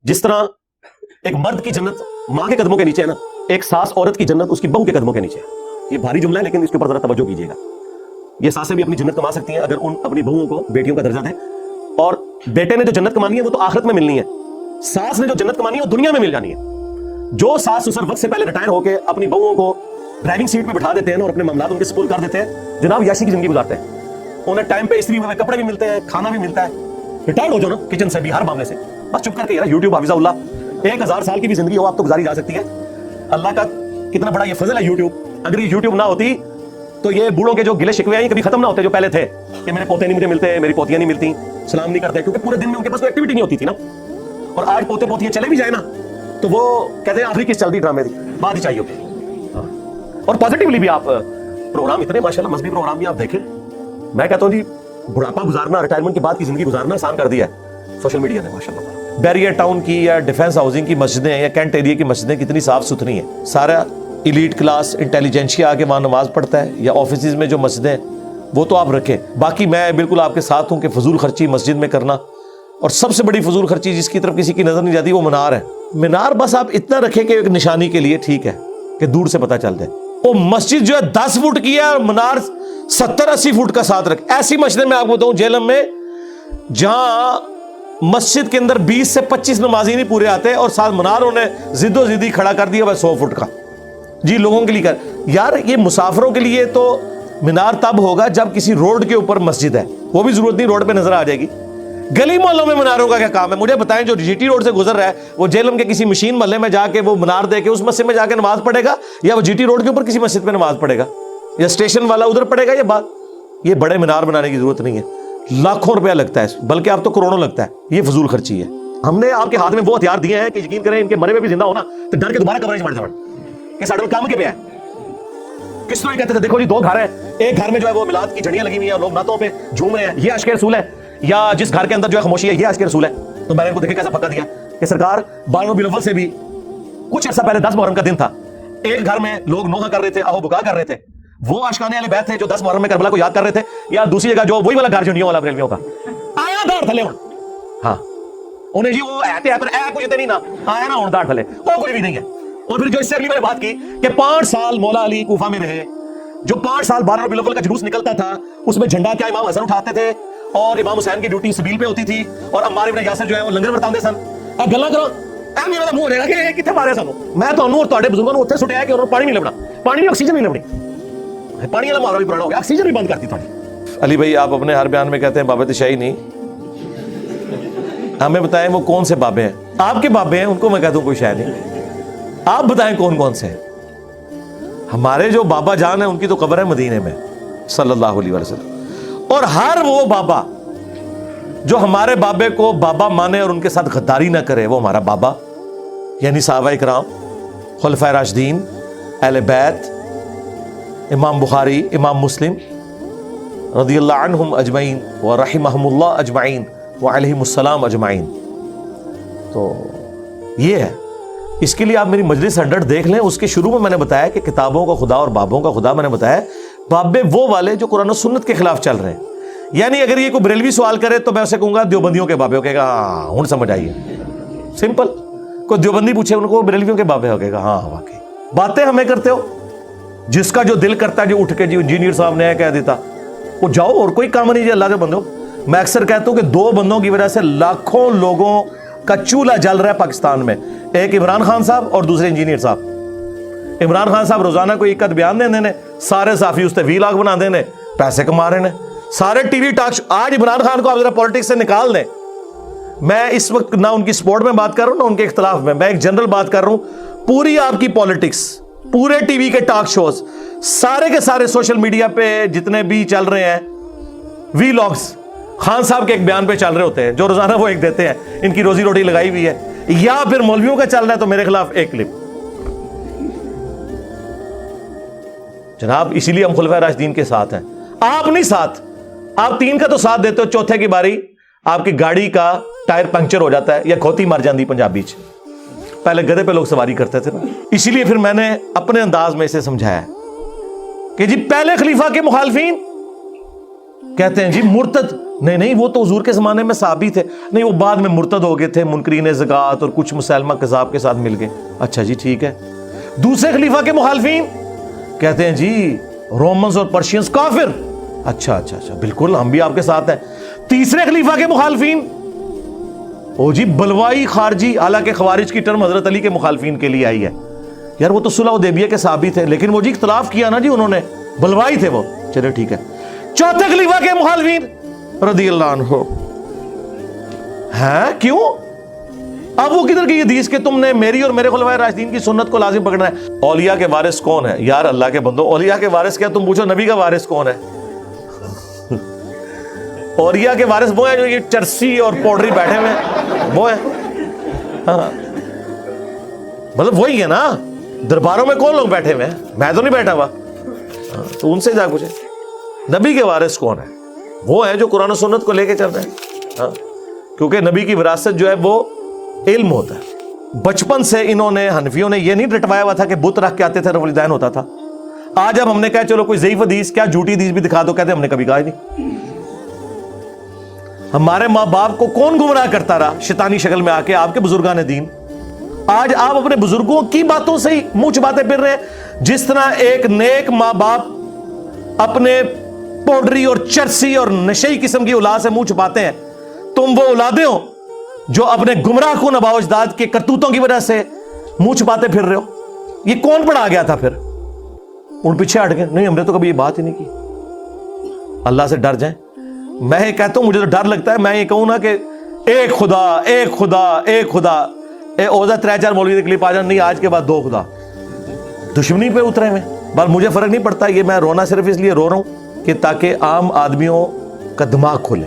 जिस तरह एक मर्द की जन्नत माँ के कदमों के नीचे है ना, एक सास औरत की जन्नत उसकी बहू के कदमों के नीचे है। ये भारी जुमला है लेकिन इसके ऊपर जरा तवज्जो कीजिएगा। ये सासें भी अपनी जन्नत कमा सकती हैं अगर उन अपनी बहुओं को बेटियों का दर्जा दें, और बेटे ने जो जन्नत कमानी है वो तो आखिरत में मिलनी है, सास ने जो जन्नत कमानी है वो दुनिया में मिल जानी है। जो सास ससुर वक्त से पहले रिटायर होकर अपनी बहुओं को ड्राइविंग सीट पे बिठा देते हैं और अपने मामलात उनके सपुर्द कर देते हैं, जनाब याशी की जिंदगी गुजारते हैं। उन्हें टाइम पे इस्त्री हुए कपड़े भी मिलते हैं, खाना भी मिलता है। रिटायर्ड हो जाओ ना किचन से भी, हर मामले से बस चुप करके यार यूट्यूब हाफिज़हुल्लाह 1000 साल की भी जिंदगी हो आप तो गुजारी जा सकती है। अल्लाह का कितना बड़ा ये फजल है यूट्यूब। अगर ये यूट्यूब ना होती तो ये बूढ़ों के जो गिले शिकवे हैं कभी खत्म ना होते जो पहले थे कि मेरे पोते नहीं मुझे मिलते, मेरी पोतियां नहीं मिलती, सलाम नहीं करते, क्योंकि पूरे दिन में उनके पास कोई एक्टिविटी नहीं होती थी ना। और आज पोते पोतियां चले भी जाए ना तो वो कहते हैं आखिरी किस चल रही ड्रामे की बात ही चाहिए होती। और पॉजिटिवली भी आप प्रोग्राम इतने माशाल्लाह मजहबी प्रोग्राम भी आप देखें। मैं कहता हूँ जी बुढ़ापा गुजारना, रिटायरमेंट के बाद की जिंदगी गुजारना आसान कर दिया है सोशल मीडिया ने माशाल्लाह। बैरियर टाउन की या डिफेंस हाउसिंग की मस्जिदें या कैंट एरिया की मस्जिदें कितनी साफ सुथरी हैं। सारा इलीट क्लास इंटेलिजेंशिया आके वहाँ नमाज पढ़ता है, या ऑफिस में जो मस्जिदें वो तो आप रखें। बाकी मैं बिल्कुल आपके साथ हूँ कि फजूल खर्ची मस्जिद में करना, और सबसे बड़ी फजूल खर्ची जिसकी तरफ किसी की नजर नहीं जाती वो मीनार है। मीनार बस आप इतना रखें कि एक निशानी के लिए ठीक है कि दूर से पता चल जाए। वो मस्जिद जो है 10 फुट की है और मीनार 70-80 फुट का साथ रखे। ऐसी मस्जिद में आपको बताऊं जेलम में जहां मस्जिद के अंदर 20 से 25 नमाजी नहीं पूरे आते और साथ मीनार उन्हें जिद्दो जिद्दी खड़ा कर दिया 100 फुट का। जी लोगों के लिए कर यार, ये मुसाफिरों के लिए तो मीनार तब होगा जब किसी रोड के ऊपर मस्जिद है, वो भी जरूरत नहीं रोड पे नजर आ जाएगी। गली मोहल्लों में मीनारों का क्या काम है मुझे बताएं। जो जीटी रोड से गुजर रहा है वो जेलम के किसी मशीन महल्ले में जाके वो मीनार दे के उस मस्जिद में जाके नमाज पढ़ेगा, या वो जीटी रोड के ऊपर किसी मस्जिद में नमाज पढ़ेगा, या स्टेशन वाला उधर पढ़ेगा। ये बात, ये बड़े मीनार बनाने की जरूरत नहीं है। लाखों रुपया लगता है, बल्कि अब तो करोड़ों लगता है। ये फजूल खर्ची है। हमने आपके हाथ में वो हथियार दिए हैं कि यकीन करें इनके मरे में भी जिंदा होना तो डर के दोबारा कवरेज बढ़ जाए कि साढ़े काम के पे है। किस तरह कहते थे देखो जी 2 घर है, एक घर में जो है वो मिलाद की झंडियां लगी हुई हैं, लोग नातों पे झूम रहे हैं, ये आशिक़ रसूल है, या जिस घर के अंदर जो है खामोशी है ये आशिक़ रसूल है। तो मैंने इनको देखे कैसा पक्का दिया कि सरकार 12 रबीउल अव्वल से भी कुछ अर्सा पहले 10 मुहर्रम का दिन था, एक घर में लोग नोहा कर रहे थे, आहो बुका कर रहे थे, वो आशिकाने वाले बैत थे जो 10 मुहर्रम में करबला को याद कर रहे थे, या दूसरी जगह जो वही वाला घर झंडियों वाला बरेलवियों का आया दार थले। हाँ उन्हें जी वो ऐते पर ऐ कोई नहीं ना आया ना उन दार थले वो कोई भी नहीं है। और फिर जो इससे अगली मैंने बात की कि 5 साल मौला अली कूफा में रहे, जो 5 साल 12 रबीउल अव्वल का जुलूस निकलता था उसमें झंडा क्या इमाम हसन उठाते थे और इमाम हुसैन की ड्यूटी सबील पे होती थी, और अम्मार इब्न यासिर जो है वो लंगर वरतांदे सन। आ गल्ला करो ऐ मेरा मुंह रहेगा कि किथे मारे सानू। मैं ਤੁਹਾਨੂੰ और ਤੁਹਾਡੇ ਬਜ਼ੁਰਗਾਂ ਨੂੰ ਉੱਥੇ ਸੁੱਟਿਆ ਕਿ ਉਹਨਾਂ ਨੂੰ ਪਾਣੀ ਨਹੀਂ ਲੱਭਣਾ, ਪਾਣੀ ਨਹੀਂ ਆਕਸੀजन नहीं ਲੱਭਣੀ। पानी वाला मामला भी पुराना हो गया, ऑक्सीजन भी बंद करती थोड़ी। अली भाई आप अपने हर बयान में कहते हैं बाबे तशाही नहीं, हमें बताएं वो कौन से बाबे हैं। आपके बाबे हैं उनको मैं कहता हूं कोई शायद नहीं, आप बताएं कौन कौन से हैं। हमारे जो बाबा जान है उनकी तो कब्र है मदीने में सल्लल्लाहु अलैहि वसल्लम, और हर वो बाबा जो हमारे बाबे को बाबा माने और उनके साथ गद्दारी ना करे वो हमारा बाबा, यानी सहाबा इकराम, खुलफाए राशिदीन, अहले बैत, इमाम बुखारी, इमाम मुस्लिम रदियल्लाहु अन्हुम अजमईन व रहिमहुमुल्लाह अजमईन व अलैहिमुस्सलाम अजमईन। तो ये है, इसके लिए आप मेरी मजलिस 100 देख लें। उसके शुरू में मैंने बताया कि किताबों का खुदा और बाबों का खुदा। मैंने बताया बाबे वो वाले जो कुरान और सुन्नत के खिलाफ चल रहे हैं। यानी अगर ये कोई बरेलवी सवाल करे तो मैं उसे कहूंगा देवबंदियों के बाबे हो, कहेगा हाँ हूं समझ आइए, सिंपल। कोई देवबंदी पूछे उनको बरेलवियों के बाबे हो, कहेगा हाँ वाकई। बातें हमें करते हो, जिसका जो दिल करता है जो उठ के जी इंजीनियर साहब ने कह देता वो जाओ, और कोई काम नहीं। अल्लाह के बंदो, मैं अक्सर कहता हूं कि 2 बंदों की वजह से लाखों लोगों का चूल्हा जल रहा है पाकिस्तान में, एक इमरान खान साहब और दूसरे इंजीनियर साहब। इमरान खान साहब रोजाना कोई एक बयान देने ने, सारे साफी उससे 20 लाख बना देने, पैसे कमा रहे हैं, सारे टीवी टॉक। आज इमरान खान को आप जरा पॉलिटिक्स से निकाल दें। मैं इस वक्त ना उनकी सपोर्ट में बात कर रहा हूं ना उनके इख्तलाफ में, मैं एक जनरल बात कर रहा हूं। पूरी आपकी पॉलिटिक्स, पूरे टीवी के टॉक शोज, सारे के सारे सोशल मीडिया पे जितने भी चल रहे हैं वीलॉग्स, खान साहब के एक बयान पे चल रहे होते हैं जो रोजाना वो एक देते हैं, इनकी रोजी रोटी लगाई हुई है, या फिर मौलवियों का चल रहा है तो मेरे खिलाफ एक क्लिप। जनाब इसीलिए हम खुलफाए राशिदीन के साथ हैं, आप नहीं साथ। आप 3 का तो साथ देते हो, चौथे की बारी आपकी गाड़ी का टायर पंक्चर हो जाता है या खोती मर जाती पंजाबी च। पहले गधे पे लोग सवारी करते थे ना, इसीलिए फिर मैंने अपने अंदाज में इसे समझाया कि जी पहले खलीफा के मुखालफीन कहते हैं जी मुर्तद نہیں نہیں وہ تو حضور کے زمانے میں صحابی تھے. نہیں وہ بعد میں مرتد ہو گئے تھے, منکرین زکوٰۃ اور کچھ مسلمہ کذاب کے ساتھ مل گئے. اچھا جی ٹھیک ہے. دوسرے خلیفہ کے مخالفین کہتے ہیں جی رومنز اور پرشینز کافر. اچھا اچھا اچھا بالکل ہم بھی آپ کے ساتھ ہیں. تیسرے خلیفہ کے مخالفین او جی بلوائی خارجی, حالانکہ خوارج کی ٹرم حضرت علی کے مخالفین کے لیے آئی ہے. یار وہ تو صلح حدیبیہ کے صحابی تھے, لیکن وہ جی اختلاف کیا نا جی انہوں نے, بلوائی تھے وہ. چلے ٹھیک ہے. چوتھے خلیفہ کے مخالفین رضی اللہ عنہ ہیں کیوں؟ اب وہ کدھر کی حدیث کہ تم نے میری اور میرے خلفائے راشدین کی سنت کو لازم پکڑنا ہے. اولیاء کے وارث کون ہے؟ یار اللہ کے بندو, اولیاء کے وارث کیا تم پوچھو نبی کا وارث کون ہے؟ اولیاء کے وارث وہ ہیں جو یہ چرسی اور پاؤڈری بیٹھے ہوئے ہیں, وہ ہیں. ہاں مطلب وہی ہے نا, درباروں میں کون لوگ بیٹھے ہوئے ہیں؟ میں تو نہیں بیٹھا ہوا. تو ان سے جا پوچھے نبی کے وارث کون ہے. وہ ہے جو قرآن و سنت کو لے کے چل رہے ہیں. ہاں کیونکہ نبی کی وراثت جو ہے وہ علم ہوتا ہے. بچپن سے انہوں نے حنفیوں نے یہ نہیں رٹوایا ہوا تھا کہ بت رکھ کے آتے تھے, رفل ہوتا تھا. آج اب ہم نے کہا چلو کوئی ضعیف حدیث کیا جھوٹی حدیث بھی دکھا دو, کہتے ہم نے کبھی کہا ہی نہیں. ہمارے ماں باپ کو کون گمراہ کرتا رہا شیطانی شکل میں آ کے؟ آپ کے بزرگان دین. آج آپ اپنے بزرگوں کی باتوں سے ہی منہ چھپاتے پھر رہے ہیں. جس طرح ایک نیک ماں باپ اپنے پاؤڈری اور چرسی اور نشئی قسم کی اولاد سے منہ چھپاتے ہیں, تم وہ اولادیں ہو جو اپنے گمراہ کن آباء و اجداد کے کرتوتوں کی وجہ سے منہ چھپاتے پھر رہے ہو. یہ کون پڑھا گیا تھا پھر؟ ان پیچھے ہٹ گئے, نہیں ہم نے تو کبھی یہ بات ہی نہیں کی. اللہ سے ڈر جائیں. میں یہ کہتا ہوں مجھے تو ڈر لگتا ہے, میں یہ کہوں نا کہ ایک خدا ایک خدا ایک خدا, اے اوزا 3-4 مولوی کلپ آ جان, نہیں آج کے بعد 2 خدا. دشمنی پہ اترے ہوئے. بس مجھے فرق نہیں پڑتا, یہ میں رونا صرف اس لیے رو رہا ہوں کہ تاکہ عام آدمیوں کا دماغ کھلے.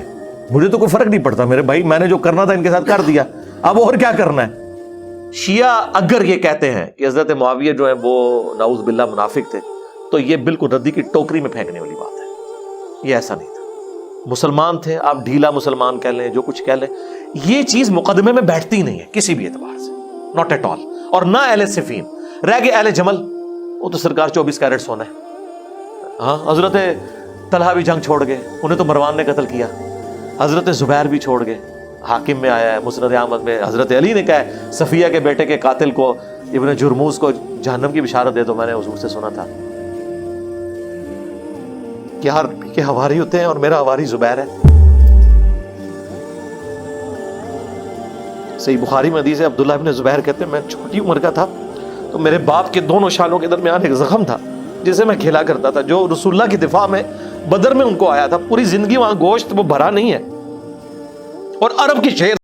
مجھے تو کوئی فرق نہیں پڑتا میرے بھائی, میں نے جو کرنا تھا ان کے ساتھ کر دیا, اب اور کیا کرنا ہے. شیعہ اگر یہ کہتے ہیں کہ حضرت معاویہ جو ہے وہ نعوذ باللہ منافق تھے, تو یہ بالکل ردی کی ٹوکری میں پھینکنے والی بات ہے. یہ ایسا نہیں تھا. مسلمان تھے, آپ ڈھیلا مسلمان کہہ لیں, جو کچھ کہہ لیں, یہ چیز مقدمے میں بیٹھتی نہیں ہے کسی بھی اعتبار سے, ناٹ ایٹ آل. اور نہ اہل صفین. رہ گئے اہل جمل, وہ تو سرکار 24 کیرٹ سونا ہے. ہاں حضرت طلحہ بھی جنگ چھوڑ گئے, انہیں تو مروان نے قتل کیا. حضرت زبیر بھی چھوڑ گئے. حاکم میں آیا ہے, مسند احمد میں حضرت علی نے کہا ہے صفیہ کے بیٹے کے قاتل کو, ابن جرموز کو جہنم کی بشارت دے دو. میں نے حضور سے سنا تھا کہ ہر کے ہواری ہوتے ہیں اور میرا ہواری زبیر ہے. صحیح بخاری میں حدیث ہے, عبداللہ ابن زبیر کہتے ہیں میں چھوٹی عمر کا تھا تو میرے باپ کے دونوں شانوں کے درمیان ایک زخم تھا جسے میں کھیلا کرتا تھا, جو رسول اللہ کی دفاع میں بدر میں ان کو آیا تھا. پوری زندگی وہاں گوشت وہ بھرا نہیں ہے. اور عرب کی شعر